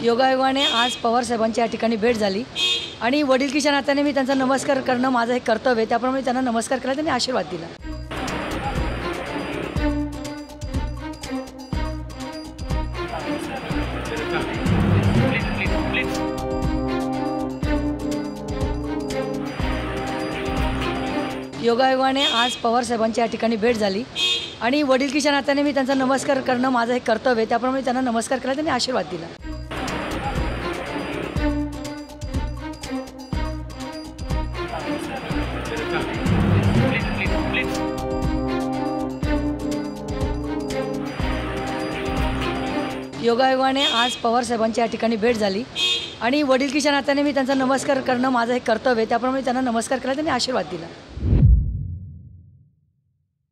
योगायोगाने आज पवार साहेबांची या ठिकाणी भेट झाली आणि वडीलकीच्या नात्याने मी त्यांचा नमस्कार करणं माझं हे कर्तव्य आहे। त्याप्रमाणे त्यांना नमस्कार केला, त्यांनी आशीर्वाद दिला। योगायोगाने आज पवार साहेबांची या ठिकाणी भेट झाली आणि वडीलकीच्या नात्याने मी त्यांचा नमस्कार करणं माझं हे कर्तव्य आहे। त्याप्रमाणे त्यांना नमस्कार केला, त्यांनी आशीर्वाद दिला। योगायोगाने आज पवार साहेबांची या ठिकाणी भेट झाली आणि वडीलकीच्या नात्याने मी त्यांचा नमस्कार करणं माझं हे कर्तव्य आहे। त्याप्रमाणे त्यांना नमस्कार केला, त्यांनी आशीर्वाद दिला।